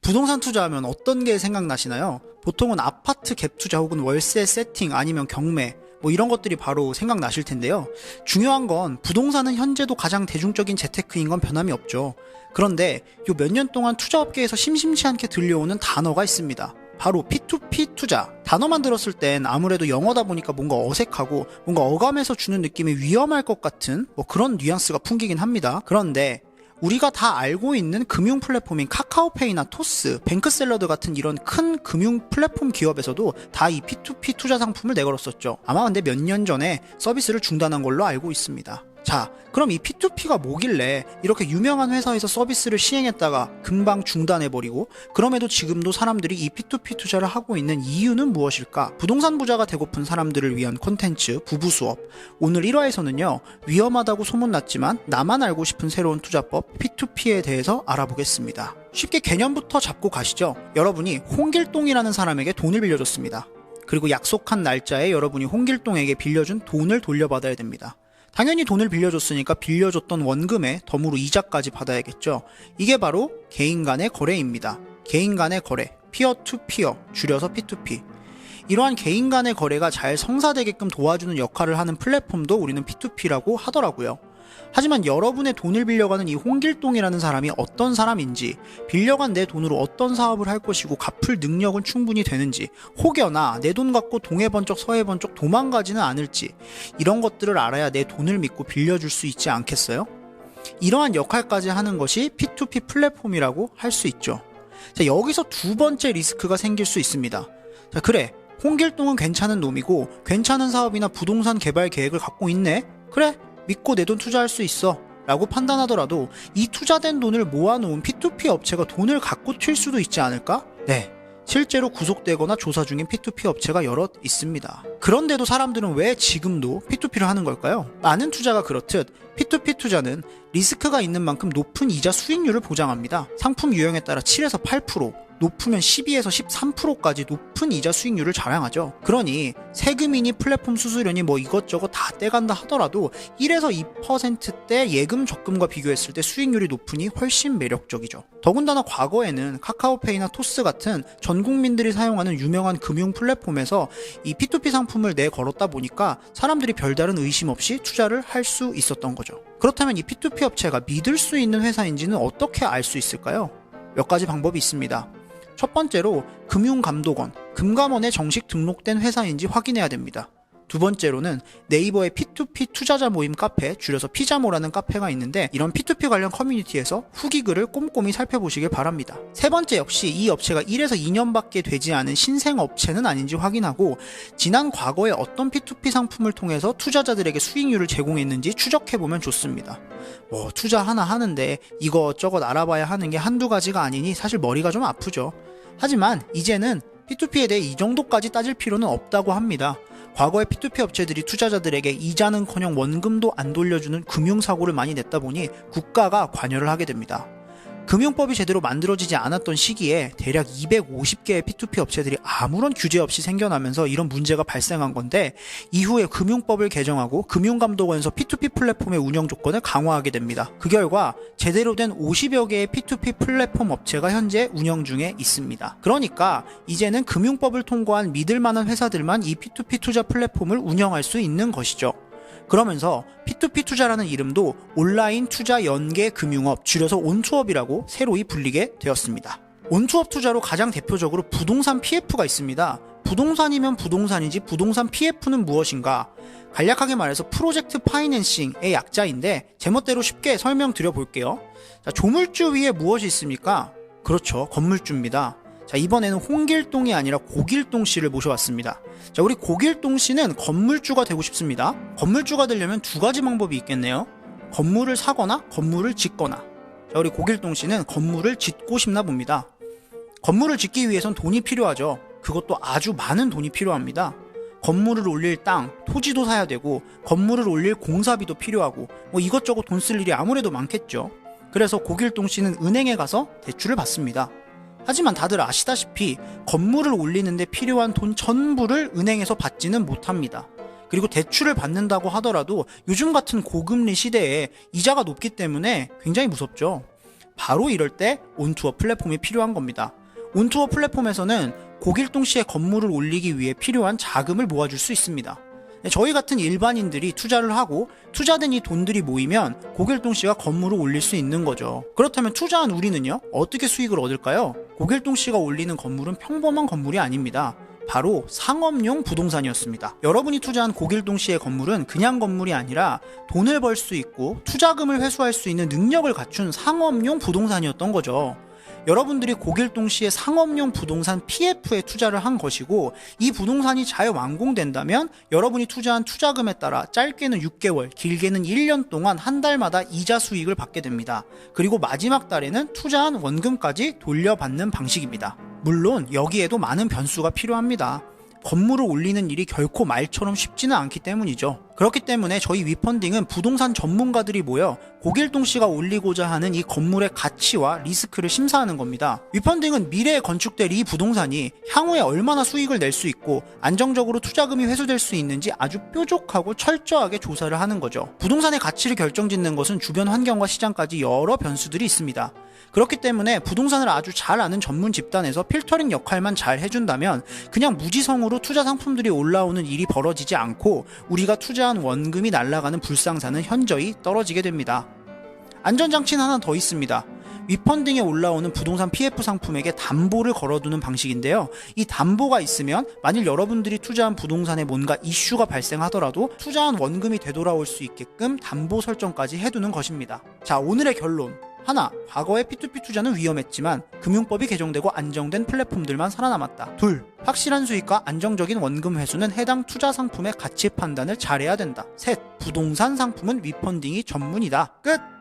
부동산 투자하면 어떤 게 생각나시나요? 보통은 아파트 갭 투자 혹은 월세 세팅 아니면 경매 이런 것들이 바로 생각나실 텐데요. 중요한 건 부동산은 현재도 가장 대중적인 재테크인 건 변함이 없죠. 그런데 요 몇 년 동안 투자업계에서 심심치 않게 들려오는 단어가 있습니다. 바로 P2P 투자. 단어만 들었을 땐 아무래도 영어다 보니까 뭔가 어색하고 뭔가 어감에서 주는 느낌이 위험할 것 같은 그런 뉘앙스가 풍기긴 합니다. 그런데 우리가 다 알고 있는 금융 플랫폼인 카카오페이나 토스, 뱅크샐러드 같은 이런 큰 금융 플랫폼 기업에서도 다 이 P2P 투자 상품을 내걸었었죠. 아마 근데 몇 년 전에 서비스를 중단한 걸로 알고 있습니다. 자, 그럼 이 P2P가 뭐길래 이렇게 유명한 회사에서 서비스를 시행했다가 금방 중단해버리고 그럼에도 지금도 사람들이 이 P2P 투자를 하고 있는 이유는 무엇일까? 부동산 부자가 되고픈 사람들을 위한 콘텐츠 부부 수업. 오늘 1화에서는요, 위험하다고 소문났지만 나만 알고 싶은 새로운 투자법 P2P에 대해서 알아보겠습니다. 쉽게 개념부터 잡고 가시죠. 여러분이 홍길동이라는 사람에게 돈을 빌려줬습니다. 그리고 약속한 날짜에 여러분이 홍길동에게 빌려준 돈을 돌려받아야 됩니다. 당연히 돈을 빌려줬으니까 빌려줬던 원금에 덤으로 이자까지 받아야겠죠. 이게 바로 개인 간의 거래입니다. 개인 간의 거래, 피어 투 피어, 줄여서 P2P. 이러한 개인 간의 거래가 잘 성사되게끔 도와주는 역할을 하는 플랫폼도 우리는 P2P라고 하더라고요. 하지만 여러분의 돈을 빌려가는 이 홍길동이라는 사람이 어떤 사람인지, 빌려간 내 돈으로 어떤 사업을 할 것이고 갚을 능력은 충분히 되는지, 혹여나 내 돈 갖고 동해번쩍 서해번쩍 도망가지는 않을지, 이런 것들을 알아야 내 돈을 믿고 빌려줄 수 있지 않겠어요? 이러한 역할까지 하는 것이 P2P 플랫폼이라고 할 수 있죠. 자, 여기서 두 번째 리스크가 생길 수 있습니다. 자, 그래, 홍길동은 괜찮은 놈이고 괜찮은 사업이나 부동산 개발 계획을 갖고 있네? 그래, 믿고 내 돈 투자할 수 있어 라고 판단하더라도 이 투자된 돈을 모아놓은 P2P 업체가 돈을 갖고 튈 수도 있지 않을까? 네, 실제로 구속되거나 조사 중인 P2P 업체가 여럿 있습니다. 그런데도 사람들은 왜 지금도 P2P를 하는 걸까요? 많은 투자가 그렇듯 P2P 투자는 리스크가 있는 만큼 높은 이자 수익률을 보장합니다. 상품 유형에 따라 7에서 8%, 높으면 12에서 13%까지 높은 이자 수익률을 자랑하죠. 그러니 세금이니 플랫폼 수수료니 이것저것 다 떼간다 하더라도 1에서 2%대 예금 적금과 비교했을 때 수익률이 높으니 훨씬 매력적이죠. 더군다나 과거에는 카카오페이나 토스 같은 전 국민들이 사용하는 유명한 금융 플랫폼에서 이 P2P 상품을 내걸었다 보니까 사람들이 별다른 의심 없이 투자를 할 수 있었던 거죠. 그렇다면 이 P2P 업체가 믿을 수 있는 회사인지는 어떻게 알 수 있을까요? 몇 가지 방법이 있습니다. 첫 번째로 금융감독원, 금감원에 정식 등록된 회사인지 확인해야 됩니다. 두 번째로는 네이버의 P2P 투자자 모임 카페, 줄여서 피자모라는 카페가 있는데 이런 P2P 관련 커뮤니티에서 후기 글을 꼼꼼히 살펴보시길 바랍니다. 세 번째 역시 이 업체가 1에서 2년밖에 되지 않은 신생 업체는 아닌지 확인하고 지난 과거에 어떤 P2P 상품을 통해서 투자자들에게 수익률을 제공했는지 추적해보면 좋습니다. 투자 하나 하는데 이것저것 알아봐야 하는 게 한두 가지가 아니니 사실 머리가 좀 아프죠. 하지만 이제는 P2P에 대해 이 정도까지 따질 필요는 없다고 합니다. 과거에 P2P 업체들이 투자자들에게 이자는커녕 원금도 안 돌려주는 금융사고를 많이 냈다 보니 국가가 관여를 하게 됩니다. 금융법이 제대로 만들어지지 않았던 시기에 대략 250개의 P2P 업체들이 아무런 규제 없이 생겨나면서 이런 문제가 발생한 건데 이후에 금융법을 개정하고 금융감독원에서 P2P 플랫폼의 운영 조건을 강화하게 됩니다. 그 결과 제대로 된 50여 개의 P2P 플랫폼 업체가 현재 운영 중에 있습니다. 그러니까 이제는 금융법을 통과한 믿을 만한 회사들만 이 P2P 투자 플랫폼을 운영할 수 있는 것이죠. 그러면서 P2P 투자라는 이름도 온라인 투자 연계 금융업, 줄여서 온투업이라고 새로이 불리게 되었습니다. 온투업 투자로 가장 대표적으로 부동산 PF가 있습니다. 부동산이면 부동산이지 부동산 PF는 무엇인가? 간략하게 말해서 프로젝트 파이낸싱의 약자인데 제멋대로 쉽게 설명드려 볼게요. 자, 조물주 위에 무엇이 있습니까? 그렇죠, 건물주입니다. 자, 이번에는 홍길동이 아니라 고길동 씨를 모셔왔습니다. 자, 우리 고길동 씨는 건물주가 되고 싶습니다. 건물주가 되려면 두 가지 방법이 있겠네요. 건물을 사거나 건물을 짓거나. 자, 우리 고길동 씨는 건물을 짓고 싶나 봅니다. 건물을 짓기 위해선 돈이 필요하죠. 그것도 아주 많은 돈이 필요합니다. 건물을 올릴 땅, 토지도 사야 되고 건물을 올릴 공사비도 필요하고 이것저것 돈 쓸 일이 아무래도 많겠죠. 그래서 고길동 씨는 은행에 가서 대출을 받습니다. 하지만 다들 아시다시피 건물을 올리는데 필요한 돈 전부를 은행에서 받지는 못합니다. 그리고 대출을 받는다고 하더라도 요즘 같은 고금리 시대에 이자가 높기 때문에 굉장히 무섭죠. 바로 이럴 때 온투어 플랫폼이 필요한 겁니다. 온투어 플랫폼에서는 고길동 씨의 건물을 올리기 위해 필요한 자금을 모아줄 수 있습니다. 저희 같은 일반인들이 투자를 하고 투자된 이 돈들이 모이면 고길동 씨가 건물을 올릴 수 있는 거죠. 그렇다면 투자한 우리는요? 어떻게 수익을 얻을까요? 고길동 씨가 올리는 건물은 평범한 건물이 아닙니다. 바로 상업용 부동산이었습니다. 여러분이 투자한 고길동 씨의 건물은 그냥 건물이 아니라 돈을 벌 수 있고 투자금을 회수할 수 있는 능력을 갖춘 상업용 부동산이었던 거죠. 여러분들이 고길동 씨의 상업용 부동산 PF에 투자를 한 것이고, 이 부동산이 잘 완공된다면 여러분이 투자한 투자금에 따라 짧게는 6개월, 길게는 1년 동안 한 달마다 이자 수익을 받게 됩니다. 그리고 마지막 달에는 투자한 원금까지 돌려받는 방식입니다. 물론 여기에도 많은 변수가 필요합니다. 건물을 올리는 일이 결코 말처럼 쉽지는 않기 때문이죠. 그렇기 때문에 저희 위펀딩은 부동산 전문가들이 모여 고길동 씨가 올리고자 하는 이 건물의 가치와 리스크를 심사하는 겁니다. 위펀딩은 미래에 건축될 이 부동산이 향후에 얼마나 수익을 낼 수 있고 안정적으로 투자금이 회수될 수 있는지 아주 뾰족하고 철저하게 조사를 하는 거죠. 부동산의 가치를 결정짓는 것은 주변 환경과 시장까지 여러 변수들이 있습니다. 그렇기 때문에 부동산을 아주 잘 아는 전문 집단에서 필터링 역할만 잘 해준다면 그냥 무지성으로 투자 상품들이 올라오는 일이 벌어지지 않고 우리가 투자한 원금이 날아가는 불상사는 현저히 떨어지게 됩니다. 안전장치는 하나 더 있습니다. 위펀딩에 올라오는 부동산 PF 상품에게 담보를 걸어두는 방식인데요. 이 담보가 있으면 만일 여러분들이 투자한 부동산에 뭔가 이슈가 발생하더라도 투자한 원금이 되돌아올 수 있게끔 담보 설정까지 해두는 것입니다. 자, 오늘의 결론. 하나, 과거의 P2P 투자는 위험했지만 금융법이 개정되고 안정된 플랫폼들만 살아남았다. 둘, 확실한 수익과 안정적인 원금 회수는 해당 투자 상품의 가치 판단을 잘해야 된다. 셋, 부동산 상품은 위펀딩이 전문이다. 끝!